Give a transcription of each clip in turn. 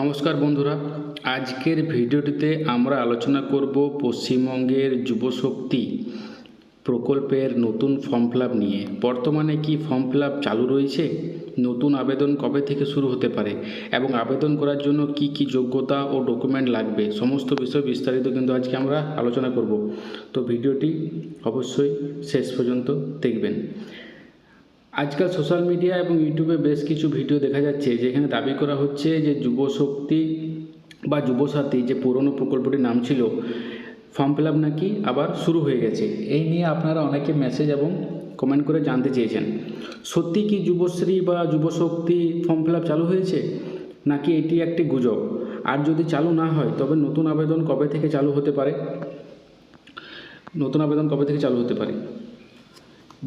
নমস্কার বন্ধুরা, আজকের ভিডিওটিতে আমরা আলোচনা করব পশ্চিমবঙ্গের যুবশক্তি প্রকল্পের নতুন ফর্ম ফিল আপ নিয়ে। বর্তমানে কি ফর্ম ফিল আপ চালু রয়েছে, নতুন আবেদন কবে থেকে শুরু হতে পারে এবং আবেদন করার জন্য কি কি যোগ্যতা ও ডকুমেন্ট লাগবে, সমস্ত বিষয় বিস্তারিত কিন্তু আজকে আমরা আলোচনা করব। তো ভিডিওটি অবশ্যই শেষ পর্যন্ত দেখবেন। আজকাল সোশ্যাল মিডিয়া এবং ইউটিউবে বেশ কিছু ভিডিও দেখা যাচ্ছে যেখানে দাবি করা হচ্ছে যে যুবশক্তি বা যুবসাথী যে পুরনো প্রকল্পটির নাম ছিল, ফর্ম ফিল আপ নাকি আবার শুরু হয়ে গেছে। এই নিয়ে আপনারা অনেকে মেসেজ এবং কমেন্ট করে জানতে চেয়েছেন, সত্যি কি যুবশ্রী বা যুবশক্তি ফর্ম ফিল আপ চালু হয়েছে নাকি এটি একটি গুজব, আর যদি চালু না হয় তবে নতুন আবেদন কবে থেকে চালু হতে পারে।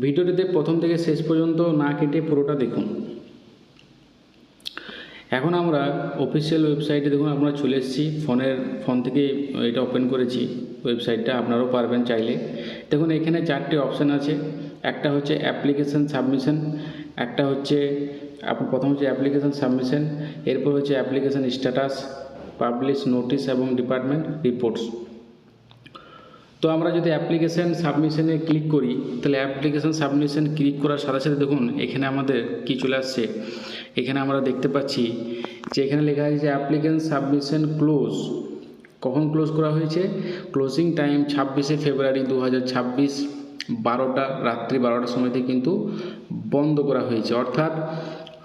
ভিডিওটিতে প্রথম থেকে শেষ পর্যন্ত না কেটে পুরোটা দেখুন। এখন আমরা অফিসিয়াল ওয়েবসাইটে দেখুন আমরা চলে এসেছি। ফোন থেকে এটা ওপেন করেছি ওয়েবসাইটটা, আপনারাও পারবেন চাইলে। দেখুন এখানে 4টে অপশান আছে। একটা হচ্ছে অ্যাপ্লিকেশান সাবমিশন, একটা হচ্ছে প্রথম হচ্ছে অ্যাপ্লিকেশান সাবমিশন, এরপর হচ্ছে অ্যাপ্লিকেশান স্ট্যাটাস, পাবলিশ নোটিশ এবং ডিপার্টমেন্ট রিপোর্টস। তো আমরা যদি অ্যাপ্লিকেশান সাবমিশনে ক্লিক করি, তাহলে অ্যাপ্লিকেশান সাবমিশন ক্লিক করার সাথে সাথে দেখুন এখানে আমাদের কি চলে আসছে। এখানে আমরা দেখতে পাচ্ছি যে এখানে লেখা আছে যে অ্যাপ্লিকেশান সাবমিশন ক্লোজ। কখন ক্লোজ করা হয়েছে? ক্লোজিং টাইম 26শে ফেব্রুয়ারি 2026 রাত্রি 12টার সময়তে কিন্তু বন্ধ করা হয়েছে। অর্থাৎ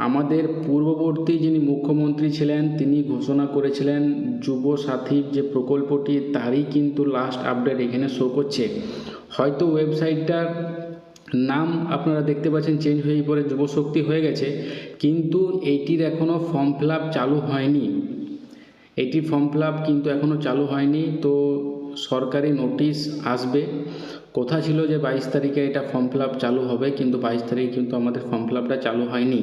আমাদের পূর্ববর্তী যিনি মুখ্যমন্ত্রী ছিলেন তিনি ঘোষণা করেছিলেন যুবসাথীর যে প্রকল্পটি, তারই কিন্তু লাস্ট আপডেট এখানে শো করছে। হয়তো ওয়েবসাইটটার নাম আপনারা দেখতে পাচ্ছেন চেঞ্জ হয়ে পরে যুবশক্তি হয়ে গেছে, কিন্তু এইটির এখনও ফর্ম ফিল আপ চালু হয়নি। এটির ফর্ম ফিল আপ কিন্তু এখনও চালু হয়নি। তো সরকারি নোটিশ আসবে। কথা ছিল যে 22 তারিখে এটা ফর্ম ফিল আপ চালু হবে, কিন্তু 22 তারিখে কিন্তু আমাদের ফর্ম ফিল আপটা চালু হয়নি।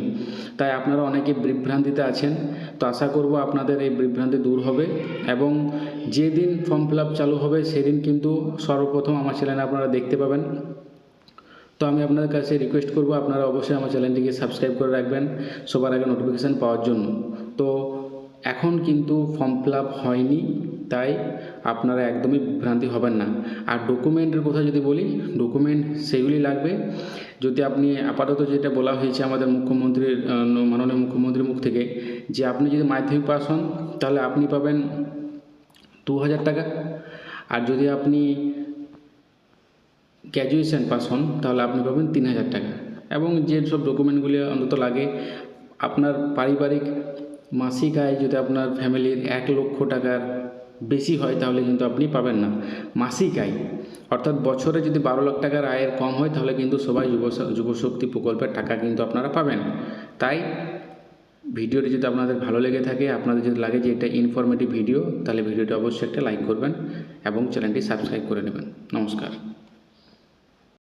তাই আপনারা অনেকে বিভ্রান্তিতে আছেন। তো আশা করব আপনাদের এই বিভ্রান্তি দূর হবে এবং যেদিন ফর্ম ফিল আপ চালু হবে সেদিন কিন্তু সর্বপ্রথম আমার চ্যানেলে আপনারা দেখতে পাবেন। তো আমি আপনাদের কাছে রিকোয়েস্ট করব আপনারা অবশ্যই আমার চ্যানেলটিকে সাবস্ক্রাইব করে রাখবেন সবার আগে নোটিফিকেশান পাওয়ার জন্য। তো এখন কিন্তু ফর্ম ফিল আপ হয়নি, তাই আপনারা একদমই বিভ্রান্তি হবেন না। আর ডকুমেন্টের কথা যদি বলি, ডকুমেন্ট সেগুলি লাগবে। যদি আপনি আপাতত যেটা বলা হয়েছে আমাদের মাননীয় মুখ্যমন্ত্রীর মুখ থেকে, যে আপনি যদি মাধ্যমিক পাস হন তাহলে আপনি পাবেন 2000 টাকা, আর যদি আপনি গ্র্যাজুয়েশন পাস হন তাহলে আপনি পাবেন 3000 টাকা। এবং যে সব ডকুমেন্টগুলি অন্তত লাগে, আপনার পারিবারিক মাসিক আয় যদি আপনার ফ্যামিলির 1 লক্ষ টাকার বেশি হয় তাহলে কিন্তু আপনি পাবেন না। মাসিক আয় অর্থাৎ বছরে যদি 12 লাখ টাকার আয়ের কম হয় তাহলে কিন্তু সবাই যুবশক্তি প্রকল্পের টাকা কিন্তু আপনারা পাবেন। তাই ভিডিওটি যদি আপনাদের ভালো লেগে থাকে, আপনাদের যদি লাগে যে এটা ইনফরমেটিভ ভিডিও, তাহলে ভিডিওটি অবশ্যই একটা লাইক করবেন এবং চ্যানেলটি সাবস্ক্রাইব করে নেবেন। নমস্কার।